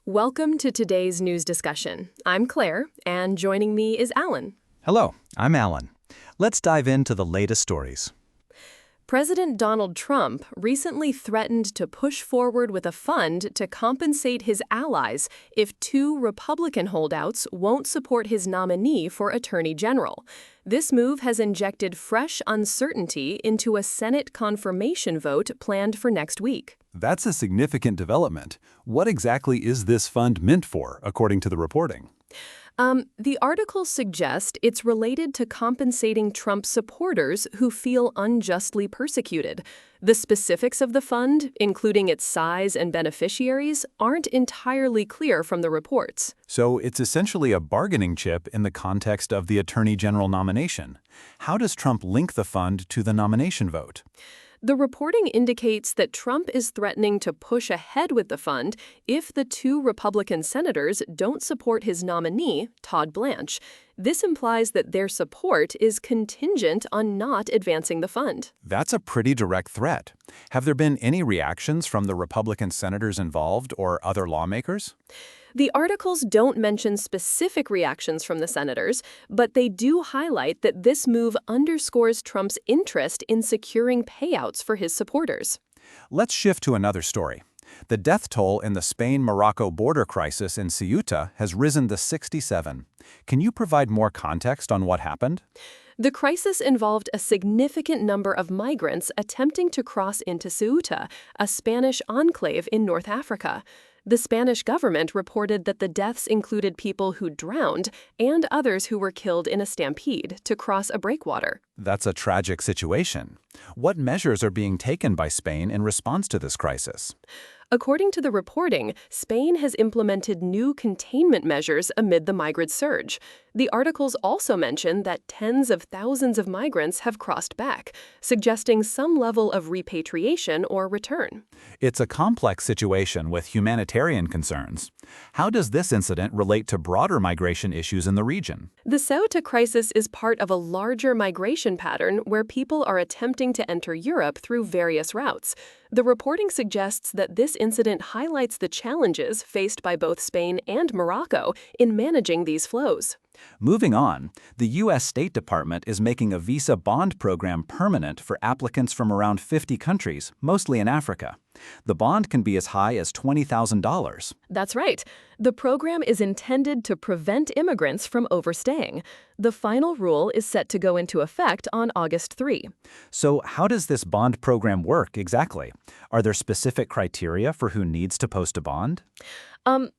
Welcome to today's news discussion. I'm Claire, and joining me is Alan. Hello, I'm Alan. Let's dive into the latest stories. President Donald Trump recently threatened to push forward with a fund to compensate his allies if two Republican holdouts won't support his nominee for Attorney General. This move has injected fresh uncertainty into a Senate confirmation vote planned for next week. That's a significant development. What exactly is this fund meant for, according to the reporting? The articles suggest it's related to compensating Trump supporters who feel unjustly persecuted. The specifics of the fund, including its size and beneficiaries, aren't entirely clear from the reports. So it's essentially a bargaining chip in the context of the Attorney General nomination. How does Trump link the fund to the nomination vote? The reporting indicates that Trump is threatening to push ahead with the fund if the two Republican senators don't support his nominee, Todd Blanche. This implies that their support is contingent on not advancing the fund. That's a pretty direct threat. Have there been any reactions from the Republican senators involved or other lawmakers? The articles don't mention specific reactions from the senators, but they do highlight that this move underscores Trump's interest in securing payouts for his supporters. Let's shift to another story. The death toll in the Spain-Morocco border crisis in Ceuta has risen to 67. Can you provide more context on what happened? The crisis involved a significant number of migrants attempting to cross into Ceuta, a Spanish enclave in North Africa. The Spanish government reported that the deaths included people who drowned and others who were killed in a stampede to cross a breakwater. That's a tragic situation. What measures are being taken by Spain in response to this crisis? According to the reporting, Spain has implemented new containment measures amid the migrant surge. The articles also mention that tens of thousands of migrants have crossed back, suggesting some level of repatriation or return. It's a complex situation with humanitarian concerns. How does this incident relate to broader migration issues in the region? The Ceuta crisis is part of a larger migration pattern where people are attempting to enter Europe through various routes. The reporting suggests that this incident highlights the challenges faced by both Spain and Morocco in managing these flows. Moving on, the U.S. State Department is making a visa bond program permanent for applicants from around 50 countries, mostly in Africa. The bond can be as high as $20,000. That's right. The program is intended to prevent immigrants from overstaying. The final rule is set to go into effect on August 3. So how does this bond program work exactly? Are there specific criteria for who needs to post a bond?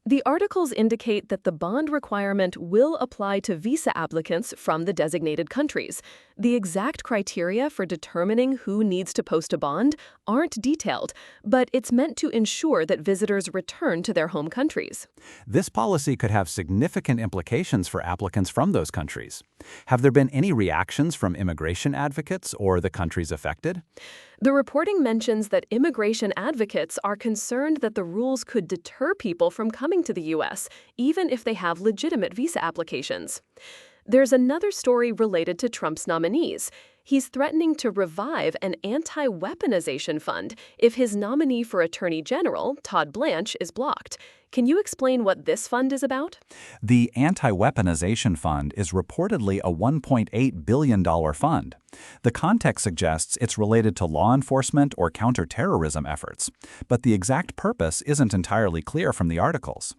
The articles indicate that the bond requirement will apply to visa applicants from the designated countries. The exact criteria for determining who needs to post a bond aren't detailed, but it's meant to ensure that visitors return to their home countries. This policy could have significant implications for applicants from those countries. Have there been any reactions from immigration advocates or the countries affected? The reporting mentions that immigration advocates are concerned that the rules could deter people from coming to the U.S., even if they have legitimate visa applications. There's another story related to Trump's nominees. He's threatening to revive an anti-weaponization fund if his nominee for Attorney General, Todd Blanche, is blocked. Can you explain what this fund is about? The Anti-Weaponization Fund is reportedly a $1.8 billion fund. The context suggests it's related to law enforcement or counterterrorism efforts, but the exact purpose isn't entirely clear from the articles.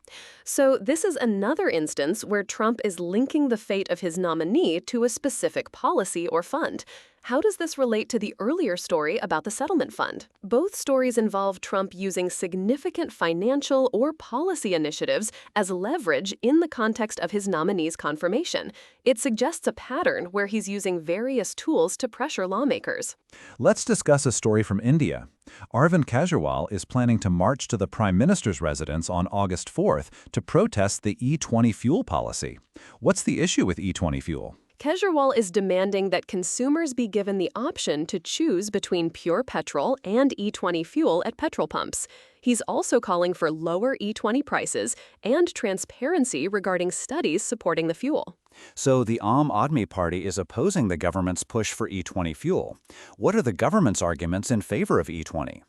So this is another instance where Trump is linking the fate of his nominee to a specific policy or fund. How does this relate to the earlier story about the settlement fund? Both stories involve Trump using significant financial or policy initiatives as leverage in the context of his nominee's confirmation. It suggests a pattern where he's using various tools to pressure lawmakers. Let's discuss a story from India. Arvind Kejriwal is planning to march to the Prime Minister's residence on August 4th to protest the E20 fuel policy. What's the issue with E20 fuel? Kejriwal is demanding that consumers be given the option to choose between pure petrol and E20 fuel at petrol pumps. He's also calling for lower E20 prices and transparency regarding studies supporting the fuel. So the Aam Aadmi Party is opposing the government's push for E20 fuel. What are the government's arguments in favor of E20?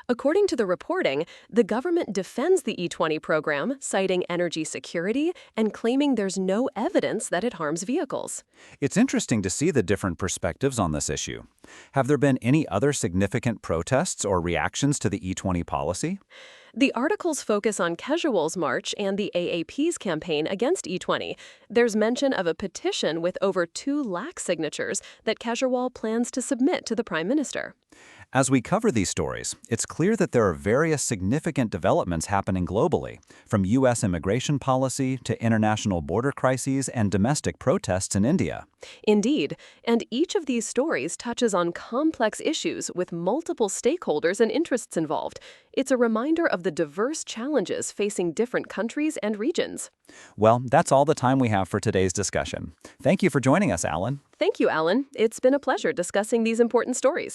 According to the reporting, the government defends the E20 program, citing energy security and claiming there's no evidence that it harms vehicles. It's interesting to see the different perspectives on this issue. Have there been any other significant protests or reactions to the E20 policy? The articles focus on Kejriwal's march and the AAP's campaign against E20. There's mention of a petition with over 2 lakh signatures that Kejriwal plans to submit to the Prime Minister. As we cover these stories, it's clear that there are various significant developments happening globally, from U.S. immigration policy to international border crises and domestic protests in India. Indeed, and each of these stories touches on complex issues with multiple stakeholders and interests involved. It's a reminder of the diverse challenges facing different countries and regions. Well, that's all the time we have for today's discussion. Thank you for joining us, Alan. Thank you, Alan. It's been a pleasure discussing these important stories.